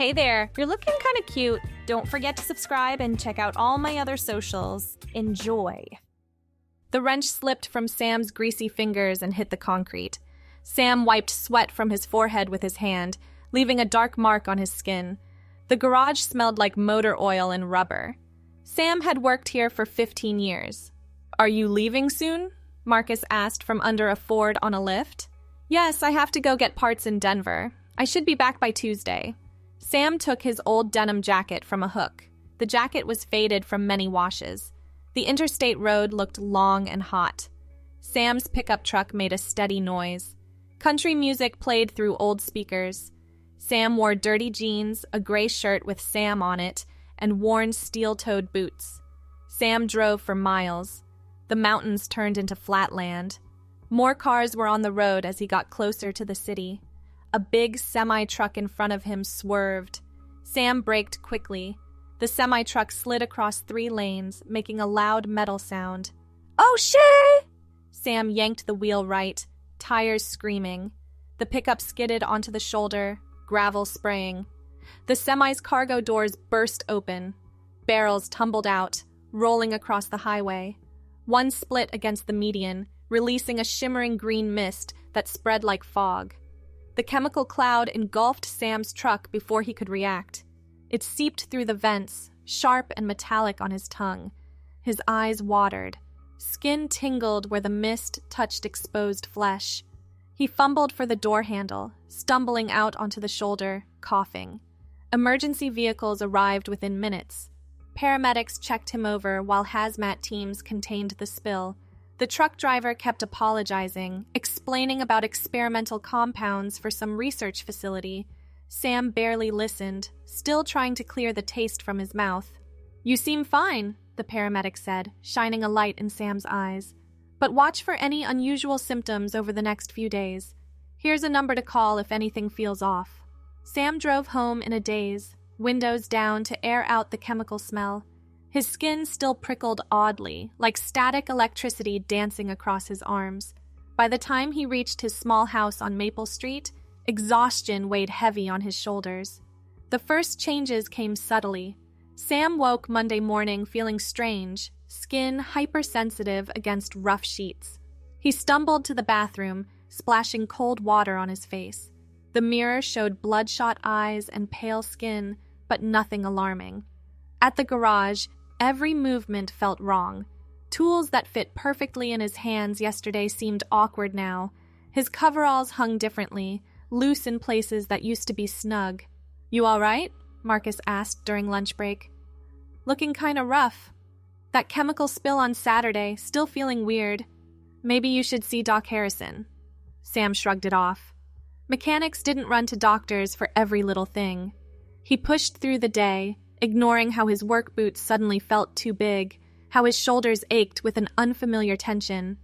Hey there, you're looking kind of cute. Don't forget to subscribe and check out all my other socials. Enjoy. The wrench slipped from Sam's greasy fingers and hit the concrete. Sam wiped sweat from his forehead with his hand, leaving a dark mark on his skin. The garage smelled like motor oil and rubber. Sam had worked here for 15 years. "Are you leaving soon?" Marcus asked from under a Ford on a lift. "Yes, I have to go get parts in Denver. I should be back by Tuesday." Sam took his old denim jacket from a hook. The jacket was faded from many washes. The interstate road looked long and hot. Sam's pickup truck made a steady noise. Country music played through old speakers. Sam wore dirty jeans, a gray shirt with Sam on it, and worn steel-toed boots. Sam drove for miles. The mountains turned into flat land. More cars were on the road as he got closer to the city. A big semi-truck in front of him swerved. Sam braked quickly. The semi-truck slid across 3 lanes, making a loud metal sound. "Oh, shit!" Sam yanked the wheel right, tires screaming. The pickup skidded onto the shoulder, gravel spraying. The semi's cargo doors burst open. Barrels tumbled out, rolling across the highway. One split against the median, releasing a shimmering green mist that spread like fog. The chemical cloud engulfed Sam's truck before he could react. It seeped through the vents, sharp and metallic on his tongue. His eyes watered. Skin tingled where the mist touched exposed flesh. He fumbled for the door handle, stumbling out onto the shoulder, coughing. Emergency vehicles arrived within minutes. Paramedics checked him over while hazmat teams contained the spill. The truck driver kept apologizing, explaining about experimental compounds for some research facility. Sam barely listened, still trying to clear the taste from his mouth. "You seem fine," the paramedic said, shining a light in Sam's eyes. "But watch for any unusual symptoms over the next few days. Here's a number to call if anything feels off." Sam drove home in a daze, windows down to air out the chemical smell. His skin still prickled oddly, like static electricity dancing across his arms. By the time he reached his small house on Maple Street, exhaustion weighed heavy on his shoulders. The first changes came subtly. Sam woke Monday morning feeling strange, skin hypersensitive against rough sheets. He stumbled to the bathroom, splashing cold water on his face. The mirror showed bloodshot eyes and pale skin, but nothing alarming. At the garage, every movement felt wrong. Tools that fit perfectly in his hands yesterday seemed awkward now. His coveralls hung differently, loose in places that used to be snug. "You all right?" Marcus asked during lunch break. "Looking kinda rough. That chemical spill on Saturday, still feeling weird. Maybe you should see Doc Harrison." Sam shrugged it off. Mechanics didn't run to doctors for every little thing. He pushed through the day, ignoring how his work boots suddenly felt too big, how his shoulders ached with an unfamiliar tension.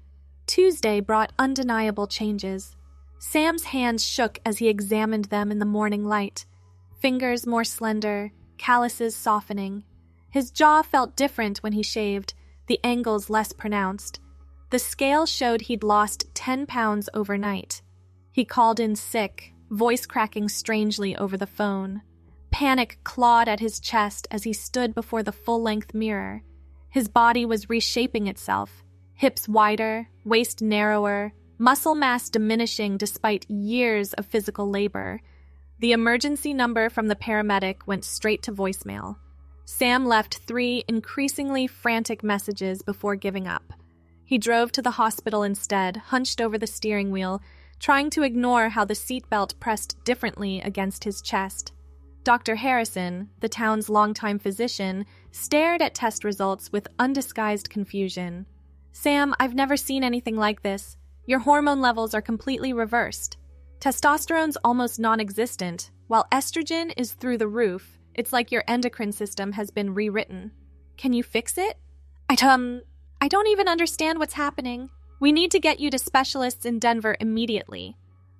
Tuesday brought undeniable changes. Sam's hands shook as he examined them in the morning light. Fingers more slender, calluses softening. His jaw felt different when he shaved, the angles less pronounced. The scale showed he'd lost 10 pounds overnight. He called in sick, voice cracking strangely over the phone. Panic clawed at his chest as he stood before the full-length mirror. His body was reshaping itself, hips wider, waist narrower, muscle mass diminishing despite years of physical labor. The emergency number from the paramedic went straight to voicemail. Sam left 3 increasingly frantic messages before giving up. He drove to the hospital instead, hunched over the steering wheel, trying to ignore how the seatbelt pressed differently against his chest. Dr. Harrison, the town's longtime physician, stared at test results with undisguised confusion. "Sam, I've never seen anything like this. Your hormone levels are completely reversed. Testosterone's almost non-existent, while estrogen is through the roof. It's like your endocrine system has been rewritten. Can you fix it?" I don't even understand what's happening. We need to get you to specialists in Denver immediately."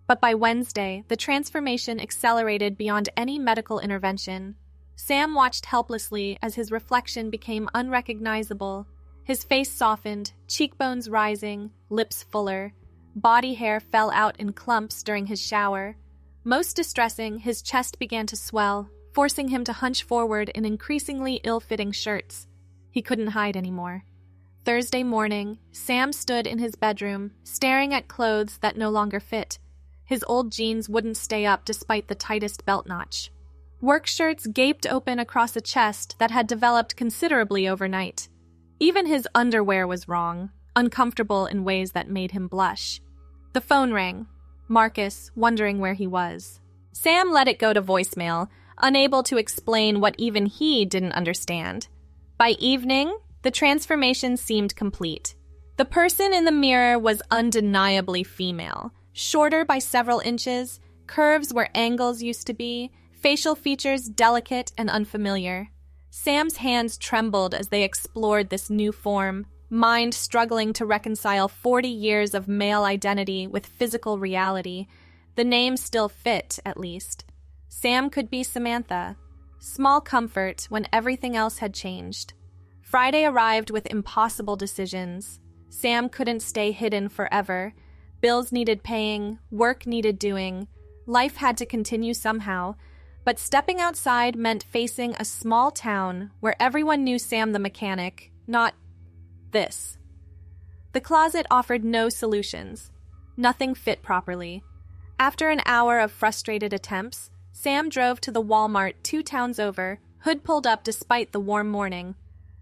But by Wednesday, the transformation accelerated beyond any medical intervention. Sam watched helplessly as his reflection became unrecognizable. His face softened, cheekbones rising, lips fuller. Body hair fell out in clumps during his shower. Most distressing, his chest began to swell, forcing him to hunch forward in increasingly ill-fitting shirts. He couldn't hide anymore. Thursday morning, Sam stood in his bedroom, staring at clothes that no longer fit. His old jeans wouldn't stay up despite the tightest belt notch. Work shirts gaped open across a chest that had developed considerably overnight. Even his underwear was wrong, uncomfortable in ways that made him blush. The phone rang. Marcus, wondering where he was. Sam let it go to voicemail, unable to explain what even he didn't understand. By evening, the transformation seemed complete. The person in the mirror was undeniably female, shorter by several inches, curves where angles used to be, facial features delicate and unfamiliar. Sam's hands trembled as they explored this new form, mind struggling to reconcile 40 years of male identity with physical reality. The name still fit, at least. Sam could be Samantha. Small comfort when everything else had changed. Friday arrived with impossible decisions. Sam couldn't stay hidden forever. Bills needed paying, work needed doing. Life had to continue somehow. But stepping outside meant facing a small town where everyone knew Sam the mechanic, not this. The closet offered no solutions. Nothing fit properly. After an hour of frustrated attempts, Sam drove to the Walmart 2 towns over, hood pulled up despite the warm morning.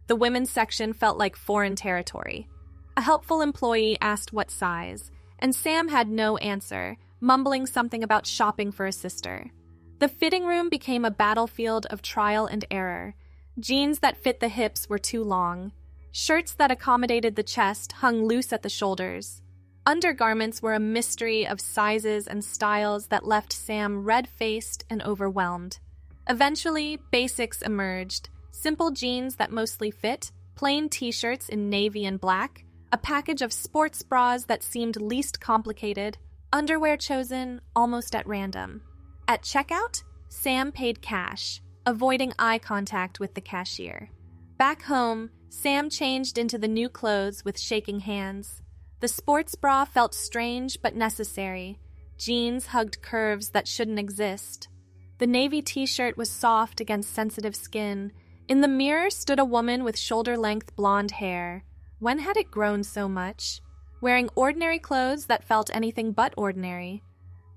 The women's section felt like foreign territory. A helpful employee asked what size, and Sam had no answer, mumbling something about shopping for a sister. The fitting room became a battlefield of trial and error. Jeans that fit the hips were too long. Shirts that accommodated the chest hung loose at the shoulders. Undergarments were a mystery of sizes and styles that left Sam red-faced and overwhelmed. Eventually, basics emerged. Simple jeans that mostly fit, plain t-shirts in navy and black, a package of sports bras that seemed least complicated, underwear chosen almost at random. At checkout, Sam paid cash, avoiding eye contact with the cashier. Back home, Sam changed into the new clothes with shaking hands. The sports bra felt strange but necessary. Jeans hugged curves that shouldn't exist. The navy t-shirt was soft against sensitive skin. In the mirror stood a woman with shoulder-length blonde hair. When had it grown so much? Wearing ordinary clothes that felt anything but ordinary.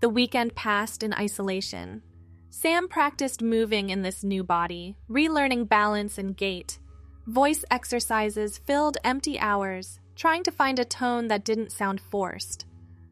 The weekend passed in isolation. Sam practiced moving in this new body, relearning balance and gait. Voice exercises filled empty hours, trying to find a tone that didn't sound forced.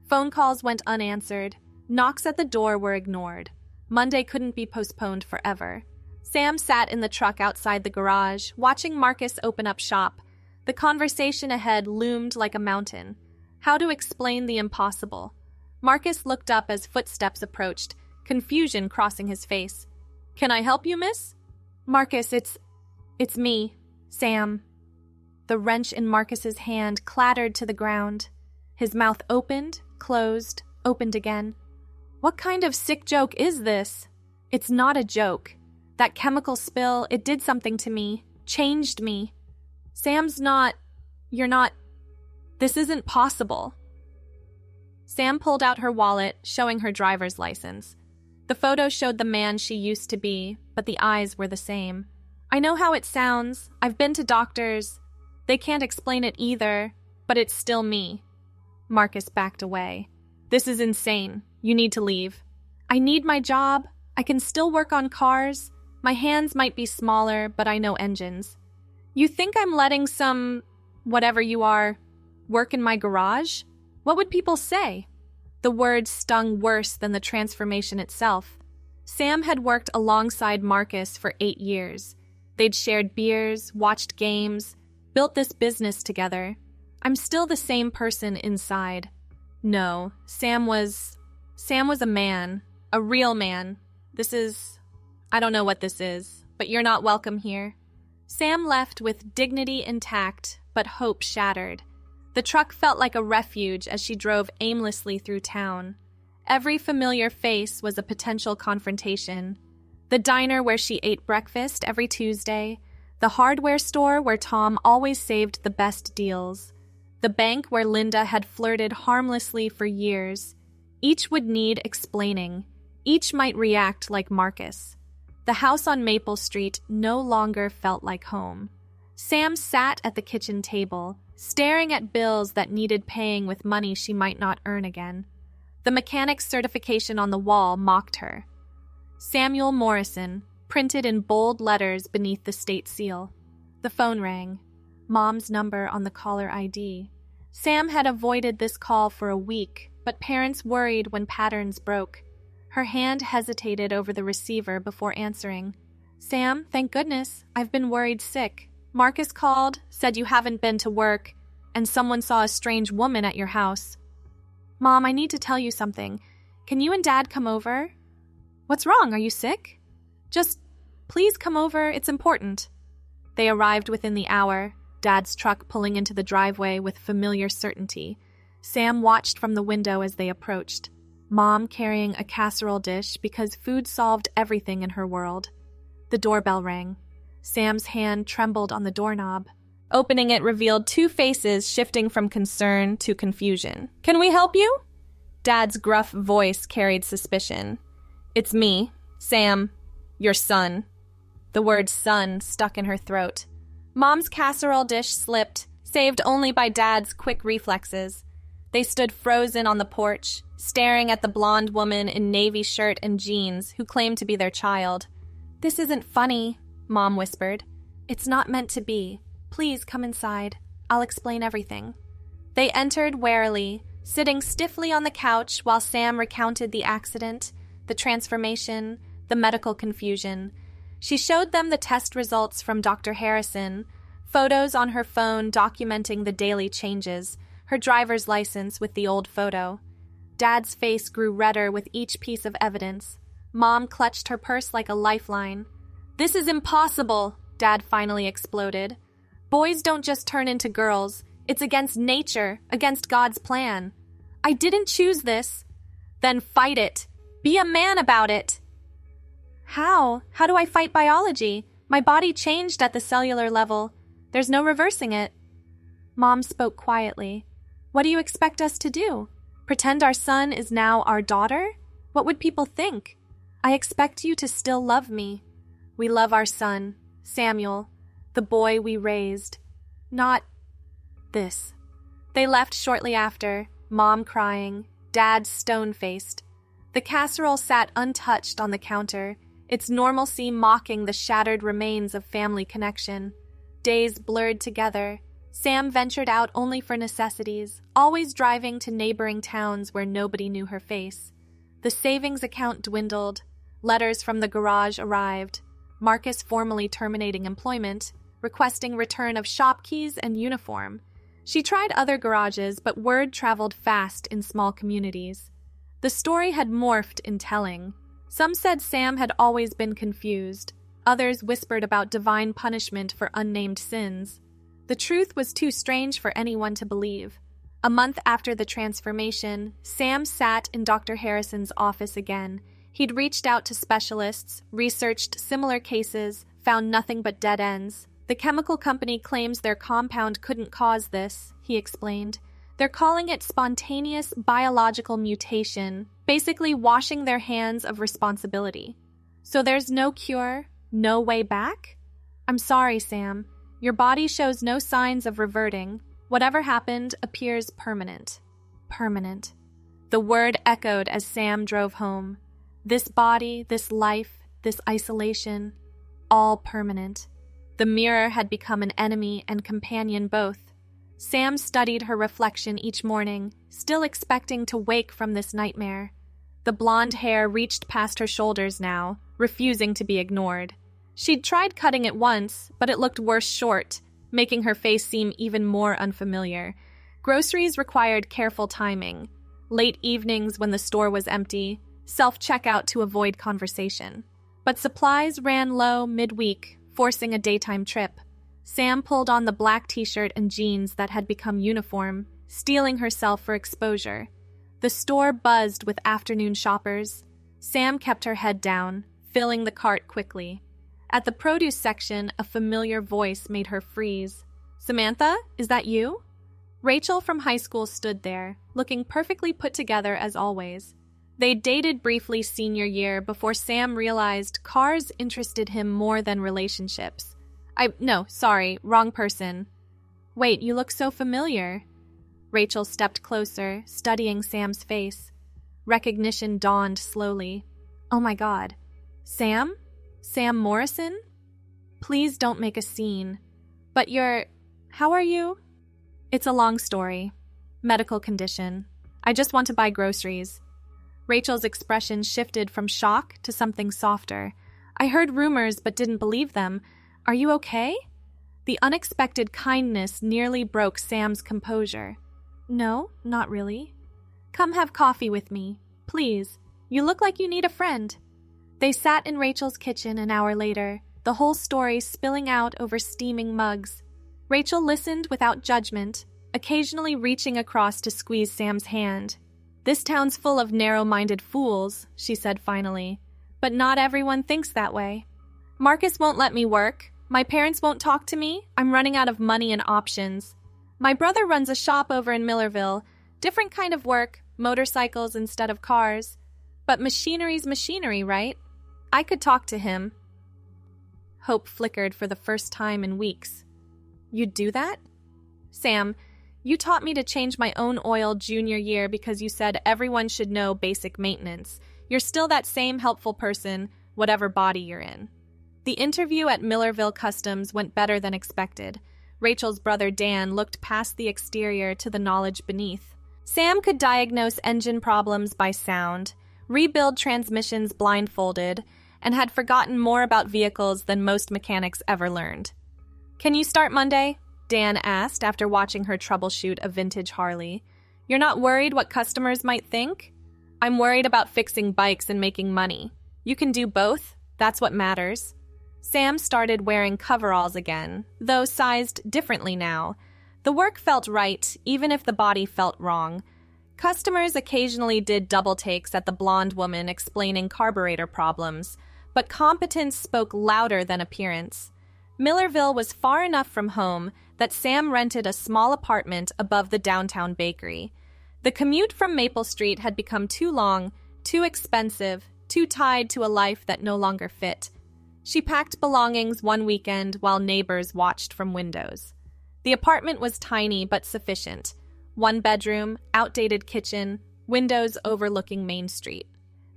Phone calls went unanswered. Knocks at the door were ignored. Monday couldn't be postponed forever. Sam sat in the truck outside the garage, watching Marcus open up shop. The conversation ahead loomed like a mountain. How to explain the impossible? Marcus looked up as footsteps approached, confusion crossing his face. "Can I help you, miss?" "Marcus, it's me, Sam." The wrench in Marcus's hand clattered to the ground. His mouth opened, closed, opened again. "What kind of sick joke is this?" "It's not a joke. That chemical spill, it did something to me, changed me. You're not, this isn't possible." Sam pulled out her wallet, showing her driver's license. The photo showed the man she used to be, but the eyes were the same. "I know how it sounds. I've been to doctors. They can't explain it either, but it's still me." Marcus backed away. "This is insane. You need to leave." "I need my job. I can still work on cars. My hands might be smaller, but I know engines." "You think I'm letting some, whatever you are, work in my garage? What would people say?" The words stung worse than the transformation itself. Sam had worked alongside Marcus for 8 years. They'd shared beers, watched games, built this business together. I'm still the same person inside. No, Sam was a man, a real man. I don't know what this is, but you're not welcome here. Sam left with dignity intact, but hope shattered. The truck felt like a refuge as she drove aimlessly through town. Every familiar face was a potential confrontation. The diner where she ate breakfast every Tuesday, the hardware store where Tom always saved the best deals, the bank where Linda had flirted harmlessly for years. Each would need explaining. Each might react like Marcus. The house on Maple Street no longer felt like home. Sam sat at the kitchen table, staring at bills that needed paying with money she might not earn again. The mechanic's certification on the wall mocked her. Samuel Morrison, printed in bold letters beneath the state seal. The phone rang. Mom's number on the caller ID. Sam had avoided this call for a week, but parents worried when patterns broke. Her hand hesitated over the receiver before answering. Sam, thank goodness, I've been worried sick. Marcus called, said you haven't been to work, and someone saw a strange woman at your house. Mom, I need to tell you something. Can you and Dad come over? What's wrong? Are you sick? Just, please come over. It's important. They arrived within the hour, Dad's truck pulling into the driveway with familiar certainty. Sam watched from the window as they approached. Mom carrying a casserole dish because food solved everything in her world. The doorbell rang. Sam's hand trembled on the doorknob. Opening it revealed two faces shifting from concern to confusion. Can we help you? Dad's gruff voice carried suspicion. It's me, Sam, your son. The word son stuck in her throat. Mom's casserole dish slipped, saved only by Dad's quick reflexes. They stood frozen on the porch, staring at the blonde woman in navy shirt and jeans who claimed to be their child. This isn't funny, Mom whispered. It's not meant to be. Please come inside. I'll explain everything. They entered warily, sitting stiffly on the couch while Sam recounted the accident, the transformation, the medical confusion. She showed them the test results from Dr. Harrison, photos on her phone documenting the daily changes, her driver's license with the old photo. Dad's face grew redder with each piece of evidence. Mom clutched her purse like a lifeline. This is impossible, Dad finally exploded. Boys don't just turn into girls. It's against nature, against God's plan. I didn't choose this. Then fight it. Be a man about it. How? How do I fight biology? My body changed at the cellular level. There's no reversing it. Mom spoke quietly. What do you expect us to do? Pretend our son is now our daughter? What would people think? I expect you to still love me. We love our son, Samuel, the boy we raised. Not this. They left shortly after, Mom crying, Dad stone-faced. The casserole sat untouched on the counter, its normalcy mocking the shattered remains of family connection. Days blurred together. Sam ventured out only for necessities, always driving to neighboring towns where nobody knew her face. The savings account dwindled. Letters from the garage arrived. Marcus formally terminating employment, requesting return of shop keys and uniform. She tried other garages, but word traveled fast in small communities. The story had morphed in telling. Some said Sam had always been confused. Others whispered about divine punishment for unnamed sins. The truth was too strange for anyone to believe. A month after the transformation, Sam sat in Dr. Harrison's office again. He'd reached out to specialists, researched similar cases, found nothing but dead ends. The chemical company claims their compound couldn't cause this, he explained. They're calling it spontaneous biological mutation, basically washing their hands of responsibility. So there's no cure, no way back? I'm sorry, Sam. Your body shows no signs of reverting. Whatever happened appears permanent. Permanent. The word echoed as Sam drove home. This body, this life, this isolation, all permanent. The mirror had become an enemy and companion both. Sam studied her reflection each morning, still expecting to wake from this nightmare. The blonde hair reached past her shoulders now, refusing to be ignored. She'd tried cutting it once, but it looked worse short, making her face seem even more unfamiliar. Groceries required careful timing. Late evenings when the store was empty, self-checkout to avoid conversation. But supplies ran low midweek, forcing a daytime trip. Sam pulled on the black t-shirt and jeans that had become uniform, steeling herself for exposure. The store buzzed with afternoon shoppers. Sam kept her head down, filling the cart quickly. At the produce section, a familiar voice made her freeze. Samantha, is that you? Rachel from high school stood there, looking perfectly put together as always. They dated briefly senior year before Sam realized cars interested him more than relationships. No, sorry, wrong person. Wait, you look so familiar. Rachel stepped closer, studying Sam's face. Recognition dawned slowly. Oh my God. Sam? Sam Morrison? Please don't make a scene. But how are you? It's a long story. Medical condition. I just want to buy groceries. Rachel's expression shifted from shock to something softer. I heard rumors but didn't believe them. Are you okay? The unexpected kindness nearly broke Sam's composure. No, not really. Come have coffee with me, please. You look like you need a friend. They sat in Rachel's kitchen an hour later, the whole story spilling out over steaming mugs. Rachel listened without judgment, occasionally reaching across to squeeze Sam's hand. This town's full of narrow-minded fools, she said finally. But not everyone thinks that way. Marcus won't let me work. My parents won't talk to me. I'm running out of money and options. My brother runs a shop over in Millerville. Different kind of work, motorcycles instead of cars. But machinery's machinery, right? I could talk to him. Hope flickered for the first time in weeks. You'd do that? Sam, you taught me to change my own oil junior year because you said everyone should know basic maintenance. You're still that same helpful person, whatever body you're in. The interview at Millerville Customs went better than expected. Rachel's brother Dan looked past the exterior to the knowledge beneath. Sam could diagnose engine problems by sound, rebuild transmissions blindfolded, and had forgotten more about vehicles than most mechanics ever learned. Can you start Monday? Dan asked after watching her troubleshoot a vintage Harley. You're not worried what customers might think? I'm worried about fixing bikes and making money. You can do both. That's what matters. Sam started wearing coveralls again, though sized differently now. The work felt right, even if the body felt wrong. Customers occasionally did double takes at the blonde woman explaining carburetor problems, but competence spoke louder than appearance. Millerville was far enough from home that Sam rented a small apartment above the downtown bakery. The commute from Maple Street had become too long, too expensive, too tied to a life that no longer fit. She packed belongings one weekend while neighbors watched from windows. The apartment was tiny but sufficient. One bedroom, outdated kitchen, windows overlooking Main Street.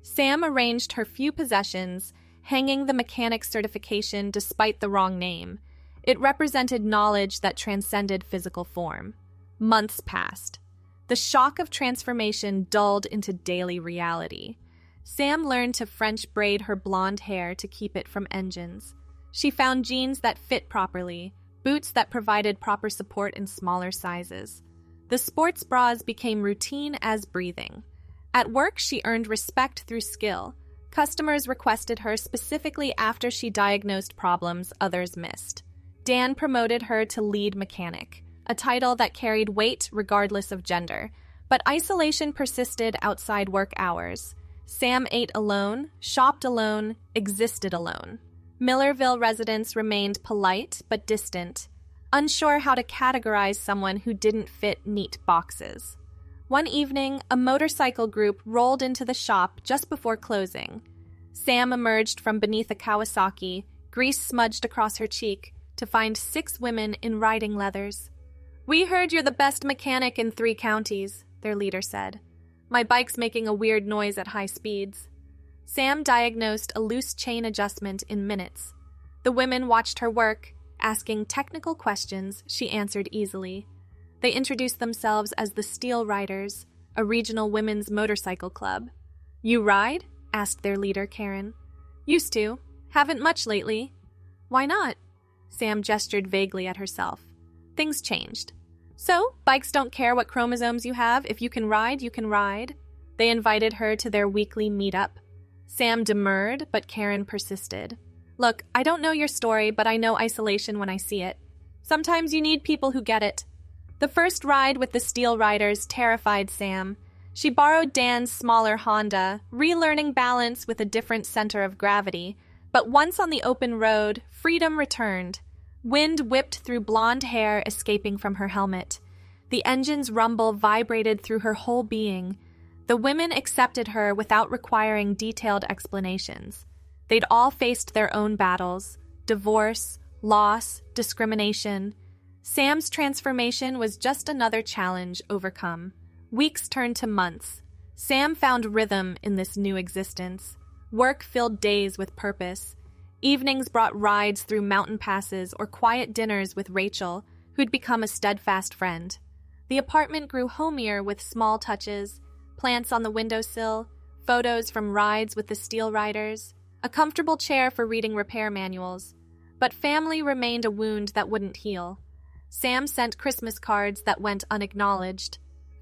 Sam arranged her few possessions, hanging the mechanic certification despite the wrong name. It represented knowledge that transcended physical form. Months passed. The shock of transformation dulled into daily reality. Sam learned to French braid her blonde hair to keep it from engines. She found jeans that fit properly, boots that provided proper support in smaller sizes. The sports bras became routine as breathing. At work, she earned respect through skill. Customers requested her specifically after she diagnosed problems others missed. Dan promoted her to lead mechanic, a title that carried weight regardless of gender. But isolation persisted outside work hours. Sam ate alone, shopped alone, existed alone. Millerville residents remained polite but distant, unsure how to categorize someone who didn't fit neat boxes. One evening, a motorcycle group rolled into the shop just before closing. Sam emerged from beneath a Kawasaki, grease smudged across her cheek, to find 6 women in riding leathers. "We heard you're the best mechanic in 3 counties," their leader said. "My bike's making a weird noise at high speeds." Sam diagnosed a loose chain adjustment in minutes. The women watched her work, asking technical questions she answered easily. They introduced themselves as the Steel Riders, a regional women's motorcycle club. "You ride?" asked their leader, Karen. "Used to. Haven't much lately." "Why not?" Sam gestured vaguely at herself. "Things changed." "So, bikes don't care what chromosomes you have. If you can ride, you can ride." They invited her to their weekly meetup. Sam demurred, but Karen persisted. "Look, I don't know your story, but I know isolation when I see it. Sometimes you need people who get it." The first ride with the Steel Riders terrified Sam. She borrowed Dan's smaller Honda, relearning balance with a different center of gravity. But once on the open road, freedom returned. Wind whipped through blonde hair escaping from her helmet. The engine's rumble vibrated through her whole being. The women accepted her without requiring detailed explanations. They'd all faced their own battles: divorce, loss, discrimination. Sam's transformation was just another challenge overcome. Weeks turned to months. Sam found rhythm in this new existence. Work filled days with purpose. Evenings brought rides through mountain passes or quiet dinners with Rachel, who'd become a steadfast friend. The apartment grew homier with small touches: plants on the windowsill, photos from rides with the Steel Riders, a comfortable chair for reading repair manuals. But family remained a wound that wouldn't heal. Sam sent Christmas cards that went unacknowledged.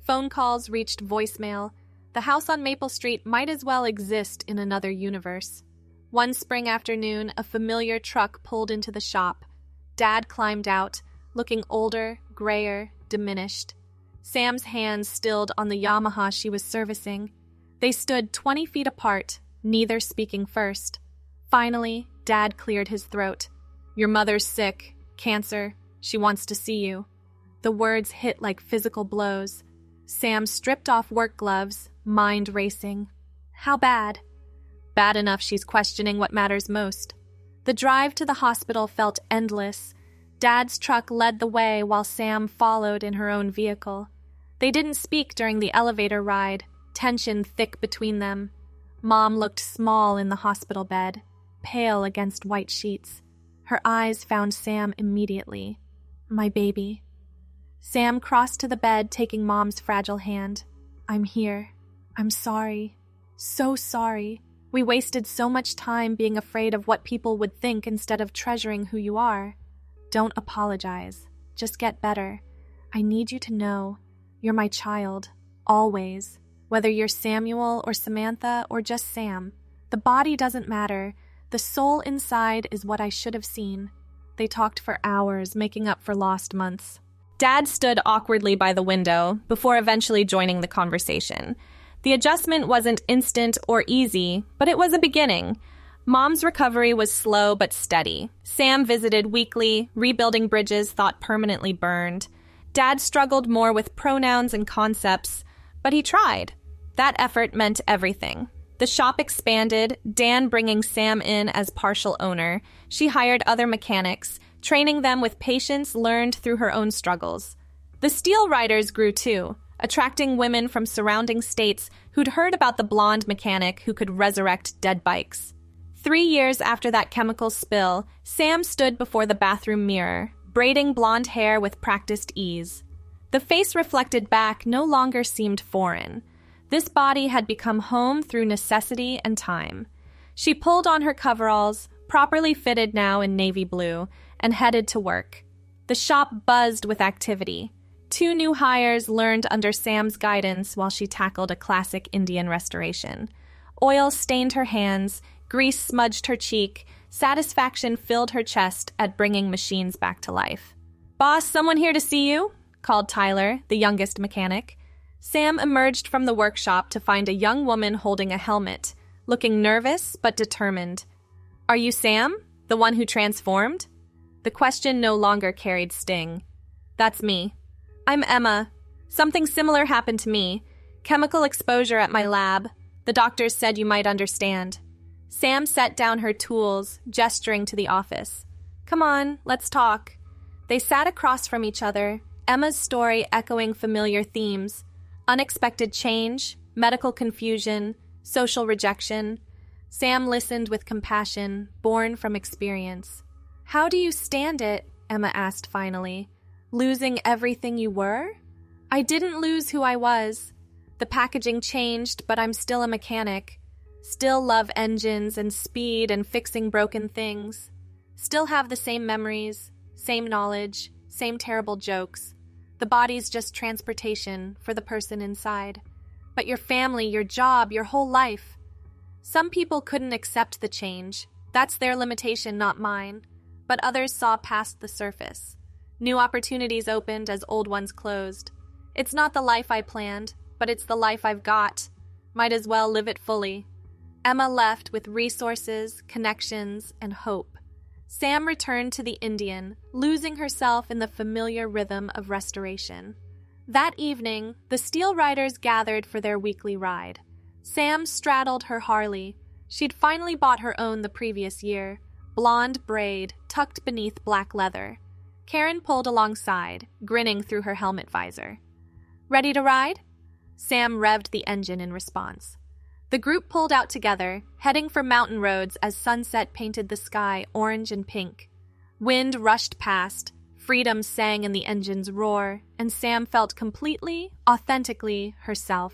Phone calls reached voicemail. The house on Maple Street might as well exist in another universe. One spring afternoon, a familiar truck pulled into the shop. Dad climbed out, looking older, grayer, diminished. Sam's hands stilled on the Yamaha she was servicing. They stood 20 feet apart, neither speaking first. Finally, Dad cleared his throat. "Your mother's sick. Cancer. She wants to see you." The words hit like physical blows. Sam stripped off work gloves, mind racing. How bad? Bad enough she's questioning what matters most. The drive to the hospital felt endless. Dad's truck led the way while Sam followed in her own vehicle. They didn't speak during the elevator ride, tension thick between them. Mom looked small in the hospital bed, pale against white sheets. Her eyes found Sam immediately. "My baby." Sam crossed to the bed, taking Mom's fragile hand. "I'm here. I'm sorry. So sorry. We wasted so much time being afraid of what people would think instead of treasuring who you are. Don't apologize. Just get better. I need you to know you're my child, always. Whether you're Samuel or Samantha or just Sam. The body doesn't matter. The soul inside is what I should have seen." They talked for hours, making up for lost months. Dad stood awkwardly by the window before eventually joining the conversation. The adjustment wasn't instant or easy, but it was a beginning. Mom's recovery was slow but steady. Sam visited weekly, rebuilding bridges thought permanently burned. Dad struggled more with pronouns and concepts, but he tried. That effort meant everything. The shop expanded, Dan bringing Sam in as partial owner. She hired other mechanics, training them with patience learned through her own struggles. The Steel Riders grew too, attracting women from surrounding states who'd heard about the blonde mechanic who could resurrect dead bikes. 3 years after that chemical spill, Sam stood before the bathroom mirror, braiding blonde hair with practiced ease. The face reflected back no longer seemed foreign. This body had become home through necessity and time. She pulled on her coveralls, properly fitted now in navy blue, and headed to work. The shop buzzed with activity. 2 new hires learned under Sam's guidance while she tackled a classic Indian restoration. Oil stained her hands, grease smudged her cheek, satisfaction filled her chest at bringing machines back to life. "Boss, someone here to see you," called Tyler, the youngest mechanic. Sam emerged from the workshop to find a young woman holding a helmet, looking nervous but determined. "Are you Sam, the one who transformed?" The question no longer carried sting. "That's me. I'm Emma. Something similar happened to me. Chemical exposure at my lab. The doctors said you might understand." Sam set down her tools, gesturing to the office. "Come on, let's talk." They sat across from each other, Emma's story echoing familiar themes: unexpected change, medical confusion, social rejection. Sam listened with compassion, born from experience. "How do you stand it?" Emma asked finally. "Losing everything you were?" "I didn't lose who I was. The packaging changed, but I'm still a mechanic. Still love engines and speed and fixing broken things. Still have the same memories, same knowledge, same terrible jokes. The body's just transportation for the person inside. But your family, your job, your whole life. Some people couldn't accept the change. That's their limitation, not mine. But others saw past the surface. New opportunities opened as old ones closed. It's not the life I planned, but it's the life I've got. Might as well live it fully." Emma left with resources, connections, and hope. Sam returned to the Indian, losing herself in the familiar rhythm of restoration. That evening, the Steel Riders gathered for their weekly ride. Sam straddled her Harley. She'd finally bought her own the previous year, blonde braid tucked beneath black leather. Karen pulled alongside, grinning through her helmet visor. "Ready to ride?" Sam revved the engine in response. The group pulled out together, heading for mountain roads as sunset painted the sky orange and pink. Wind rushed past, freedom sang in the engine's roar, and Sam felt completely, authentically herself.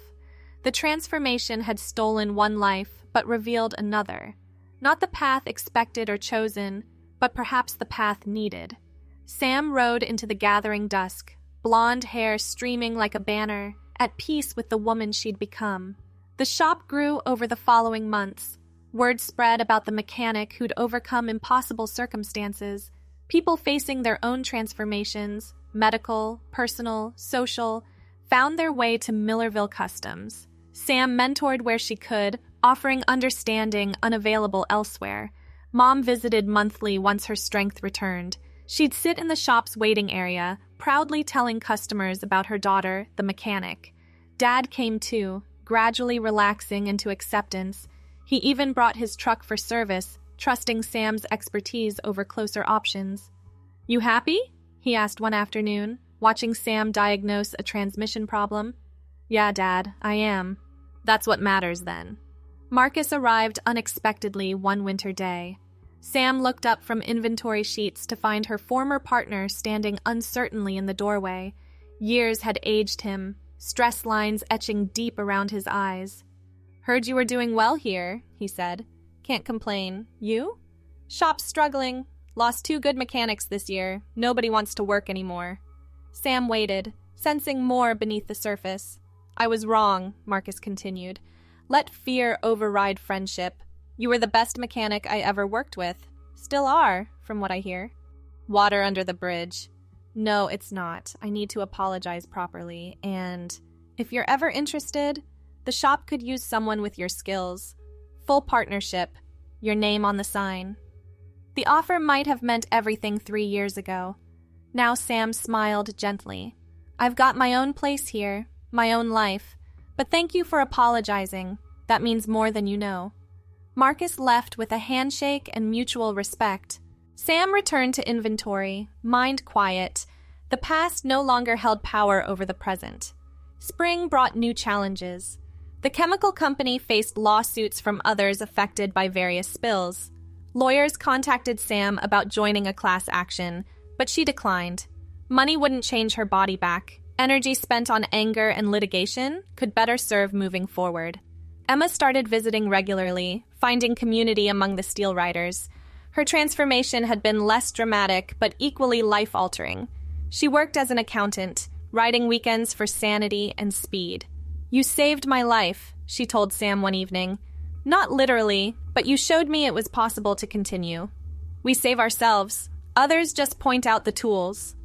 The transformation had stolen one life, but revealed another. Not the path expected or chosen, but perhaps the path needed. Sam rode into the gathering dusk, blonde hair streaming like a banner, at peace with the woman she'd become. The shop grew over the following months. Word spread about the mechanic who'd overcome impossible circumstances, people facing their own transformations, medical, personal, social, found their way to Millerville Customs. Sam mentored where she could, offering understanding unavailable elsewhere. Mom visited monthly once her strength returned. She'd sit in the shop's waiting area, proudly telling customers about her daughter, the mechanic. Dad came too, gradually relaxing into acceptance. He even brought his truck for service, trusting Sam's expertise over closer options. "You happy?" he asked one afternoon, watching Sam diagnose a transmission problem. "Yeah, Dad, I am." "That's what matters then." Marcus arrived unexpectedly one winter day. Sam looked up from inventory sheets to find her former partner standing uncertainly in the doorway. Years had aged him, stress lines etching deep around his eyes. "Heard you were doing well here," he said. "Can't complain. You?" "Shop's struggling. Lost 2 good mechanics this year. Nobody wants to work anymore." Sam waited, sensing more beneath the surface. "I was wrong," Marcus continued. "Let fear override friendship. You were the best mechanic I ever worked with. Still are, from what I hear." "Water under the bridge." "No, it's not. I need to apologize properly, and if you're ever interested, the shop could use someone with your skills. Full partnership. Your name on the sign." The offer might have meant everything 3 years ago. Now Sam smiled gently. "I've got my own place here, my own life, but thank you for apologizing. That means more than you know." Marcus left with a handshake and mutual respect. Sam returned to inventory, mind quiet. The past no longer held power over the present. Spring brought new challenges. The chemical company faced lawsuits from others affected by various spills. Lawyers contacted Sam about joining a class action, but she declined. Money wouldn't change her body back. Energy spent on anger and litigation could better serve moving forward. Emma started visiting regularly, finding community among the Steel Riders. Her transformation had been less dramatic, but equally life-altering. She worked as an accountant, riding weekends for sanity and speed. "You saved my life," she told Sam one evening. "Not literally, but you showed me it was possible to continue." "We save ourselves. Others just point out the tools."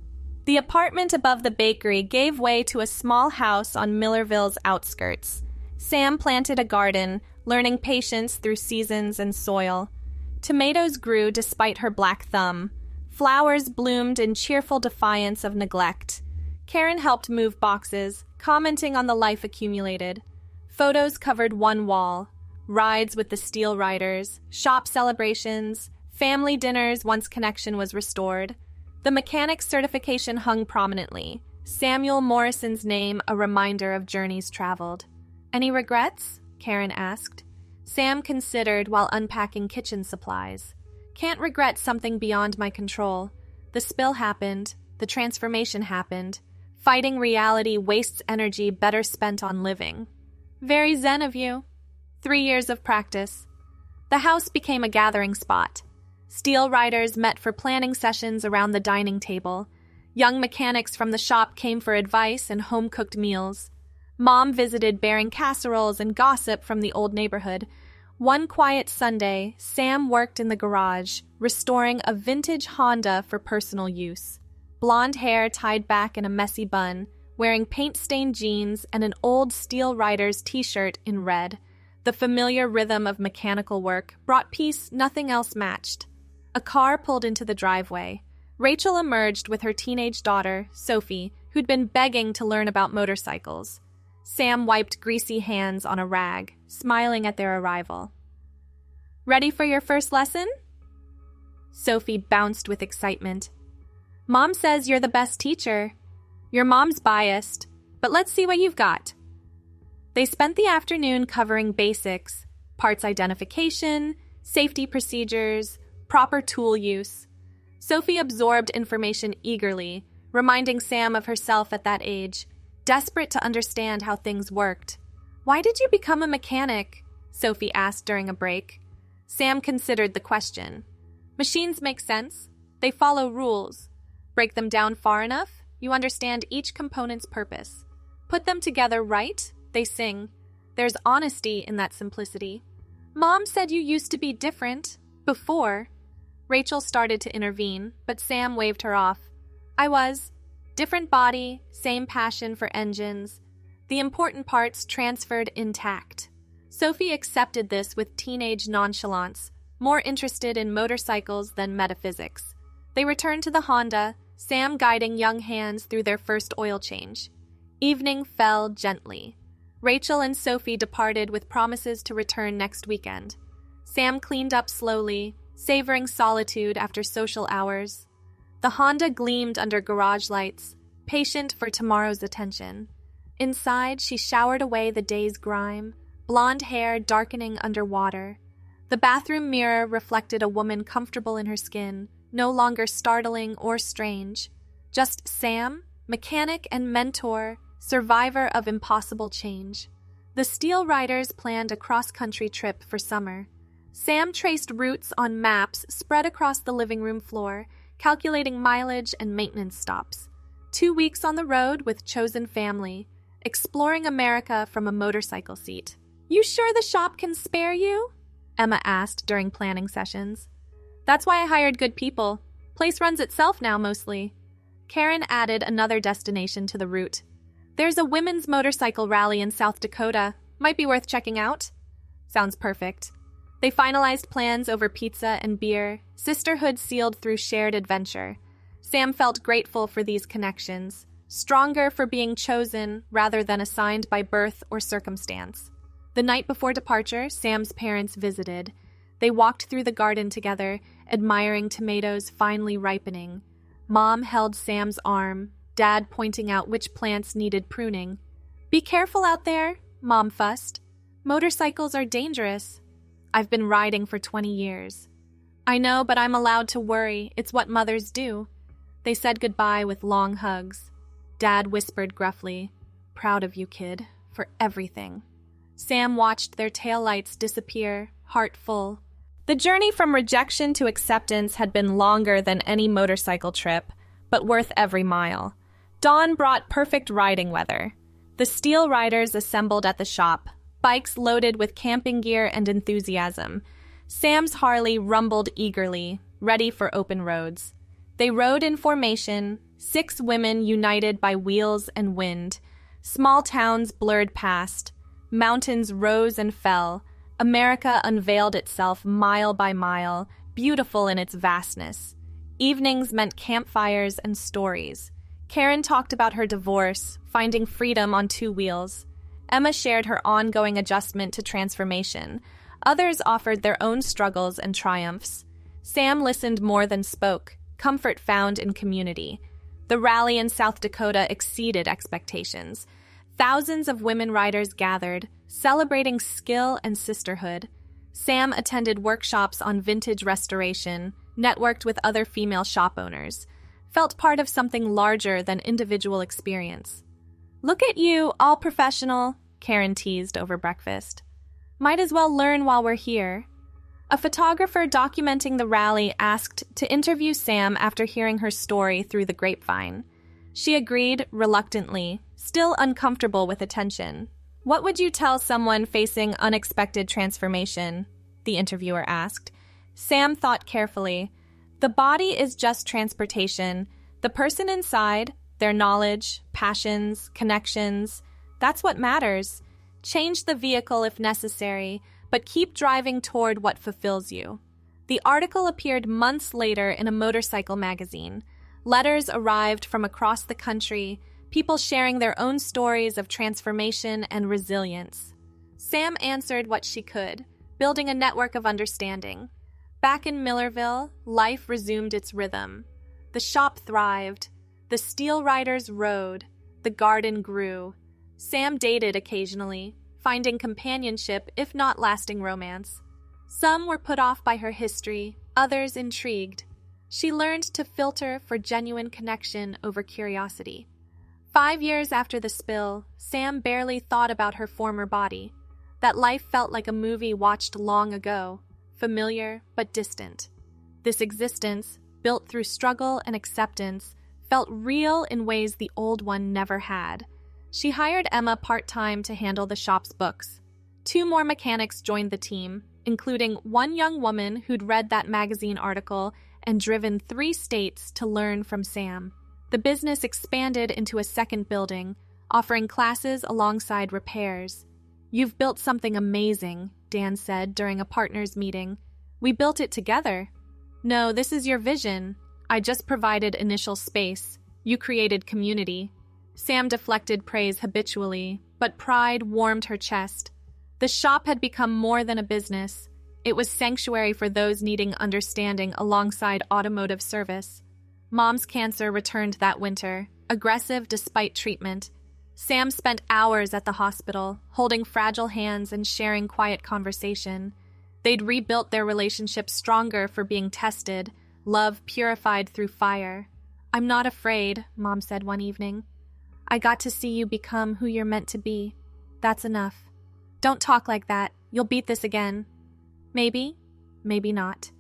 The apartment above the bakery gave way to a small house on Millerville's outskirts. Sam planted a garden, learning patience through seasons and soil. Tomatoes grew despite her black thumb. Flowers bloomed in cheerful defiance of neglect. Karen helped move boxes, commenting on the life accumulated. Photos covered one wall. Rides with the Steel Riders, shop celebrations, family dinners once connection was restored. The mechanic's certification hung prominently, Samuel Morrison's name a reminder of journeys traveled. "Any regrets?" Karen asked. Sam considered while unpacking kitchen supplies. "Can't regret something beyond my control. The spill happened. The transformation happened. Fighting reality wastes energy better spent on living." "Very zen of you." 3 years of practice. The house became a gathering spot. Steel Riders met for planning sessions around the dining table. Young mechanics from the shop came for advice and home-cooked meals. Mom visited bearing casseroles and gossip from the old neighborhood. One quiet Sunday, Sam worked in the garage, restoring a vintage Honda for personal use. Blonde hair tied back in a messy bun, wearing paint-stained jeans and an old Steel Riders t-shirt in red. The familiar rhythm of mechanical work brought peace nothing else matched. A car pulled into the driveway. Rachel emerged with her teenage daughter, Sophie, who'd been begging to learn about motorcycles. Sam wiped greasy hands on a rag, smiling at their arrival. "Ready for your first lesson?" Sophie bounced with excitement. "Mom says you're the best teacher. Your mom's biased, but let's see what you've got." They spent the afternoon covering basics, parts identification, safety procedures, proper tool use. Sophie absorbed information eagerly, reminding Sam of herself at that age, desperate to understand how things worked. "Why did you become a mechanic?" Sophie asked during a break. Sam considered the question. "Machines make sense. They follow rules. Break them down far enough, you understand each component's purpose. Put them together right, they sing. There's honesty in that simplicity." "Mom said you used to be different, before." Rachel started to intervene, but Sam waved her off. "I was. Different body, same passion for engines. The important parts transferred intact." Sophie accepted this with teenage nonchalance, more interested in motorcycles than metaphysics. They returned to the Honda, Sam guiding young hands through their first oil change. Evening fell gently. Rachel and Sophie departed with promises to return next weekend. Sam cleaned up slowly, savoring solitude after social hours. The Honda gleamed under garage lights, patient for tomorrow's attention. Inside, she showered away the day's grime, blonde hair darkening underwater. The bathroom mirror reflected a woman comfortable in her skin, no longer startling or strange. Just Sam, mechanic and mentor, survivor of impossible change. The Steel Riders planned a cross-country trip for summer. Sam traced routes on maps spread across the living room floor, calculating mileage and maintenance stops. 2 weeks on the road with chosen family, exploring America from a motorcycle seat. "You sure the shop can spare you?" Emma asked during planning sessions. "That's why I hired good people. Place runs itself now, mostly." Karen added another destination to the route. "There's a women's motorcycle rally in South Dakota. Might be worth checking out." "Sounds perfect." They finalized plans over pizza and beer, sisterhood sealed through shared adventure. Sam felt grateful for these connections, stronger for being chosen rather than assigned by birth or circumstance. The night before departure, Sam's parents visited. They walked through the garden together, admiring tomatoes finally ripening. Mom held Sam's arm, Dad pointing out which plants needed pruning. "Be careful out there," Mom fussed. "Motorcycles are dangerous." "I've been riding for 20 years. "I know, but I'm allowed to worry. It's what mothers do." They said goodbye with long hugs. Dad whispered gruffly, "Proud of you, kid, for everything." Sam watched their taillights disappear, heart full. The journey from rejection to acceptance had been longer than any motorcycle trip, but worth every mile. Dawn brought perfect riding weather. The Steel Riders assembled at the shop, bikes loaded with camping gear and enthusiasm. Sam's Harley rumbled eagerly, ready for open roads. They rode in formation, 6 women united by wheels and wind. Small towns blurred past. Mountains rose and fell. America unveiled itself mile by mile, beautiful in its vastness. Evenings meant campfires and stories. Karen talked about her divorce, finding freedom on 2 wheels. Emma shared her ongoing adjustment to transformation. Others offered their own struggles and triumphs. Sam listened more than spoke, comfort found in community. The rally in South Dakota exceeded expectations. Thousands of women riders gathered, celebrating skill and sisterhood. Sam attended workshops on vintage restoration, networked with other female shop owners, felt part of something larger than individual experience. "Look at you, all professional," Karen teased over breakfast. "Might as well learn while we're here." A photographer documenting the rally asked to interview Sam after hearing her story through the grapevine. She agreed reluctantly, still uncomfortable with attention. "What would you tell someone facing unexpected transformation?" the interviewer asked. Sam thought carefully. The body is just transportation. The person inside, their knowledge, passions, connections, that's what matters. Change the vehicle if necessary, but keep driving toward what fulfills you. The article appeared months later in a motorcycle magazine. Letters arrived from across the country, people sharing their own stories of transformation and resilience. Sam answered what she could, building a network of understanding. Back in Millerville, life resumed its rhythm. The shop thrived. The steel riders rode. The garden grew. Sam dated occasionally, finding companionship if not lasting romance. Some were put off by her history, others intrigued. She learned to filter for genuine connection over curiosity. 5 years after the spill, Sam barely thought about her former body. That life felt like a movie watched long ago, familiar but distant. This existence, built through struggle and acceptance, felt real in ways the old one never had. She hired Emma part-time to handle the shop's books. 2 more mechanics joined the team, including one young woman who'd read that magazine article and driven 3 states to learn from Sam. The business expanded into a second building, offering classes alongside repairs. "You've built something amazing," Dan said during a partners meeting. "We built it together." "No, this is your vision. I just provided initial space. You created community." Sam deflected praise habitually, but pride warmed her chest. The shop had become more than a business. It was sanctuary for those needing understanding alongside automotive service. Mom's cancer returned that winter, aggressive despite treatment. Sam spent hours at the hospital, holding fragile hands and sharing quiet conversation. They'd rebuilt their relationship stronger for being tested, love purified through fire. "I'm not afraid," Mom said one evening. "I got to see you become who you're meant to be. That's enough. Don't talk like that. You'll beat this again." Maybe, maybe not.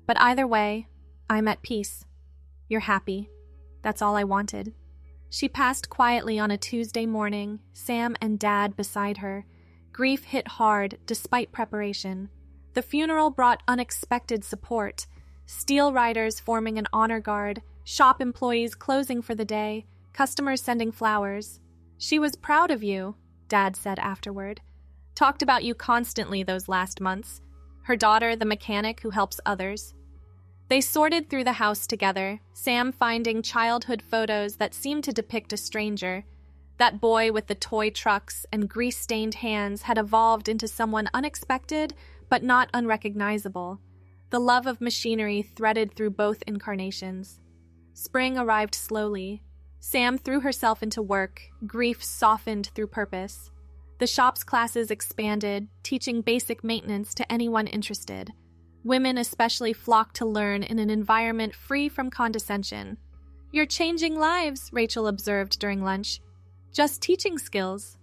But either way, I'm at peace. You're happy. That's all I wanted. She passed quietly on a Tuesday morning, Sam and Dad beside her. Grief hit hard despite preparation. The funeral brought unexpected support. Steel riders forming an honor guard, shop employees closing for the day, customers sending flowers. "She was proud of you," Dad said afterward. "Talked about you constantly those last months. Her daughter, the mechanic who helps others." They sorted through the house together, Sam finding childhood photos that seemed to depict a stranger. That boy with the toy trucks and grease-stained hands had evolved into someone unexpected but not unrecognizable. The love of machinery threaded through both incarnations. Spring arrived slowly. Sam threw herself into work, grief softened through purpose. The shop's classes expanded, teaching basic maintenance to anyone interested. Women especially flocked to learn in an environment free from condescension. "You're changing lives," Rachel observed during lunch. "Just teaching skills."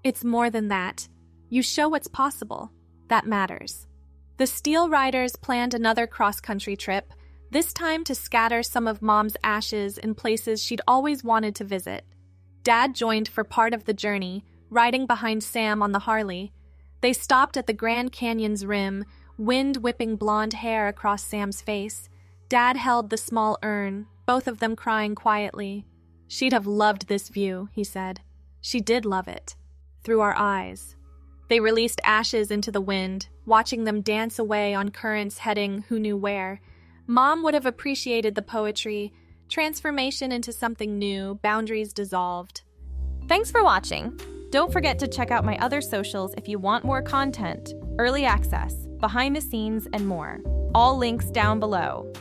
"It's more than that. You show what's possible. That matters." The Steel Riders planned another cross-country trip, this time to scatter some of Mom's ashes in places she'd always wanted to visit. Dad joined for part of the journey, riding behind Sam on the Harley. They stopped at the Grand Canyon's rim, wind whipping blonde hair across Sam's face. Dad held the small urn, both of them crying quietly. "She'd have loved this view," he said. "She did love it. Through our eyes." They released ashes into the wind, watching them dance away on currents heading who knew where. Mom would have appreciated the poetry. Transformation into something new, boundaries dissolved. Thanks for watching. Don't forget to check out my other socials if you want more content, early access, behind the scenes, and more. All links down below.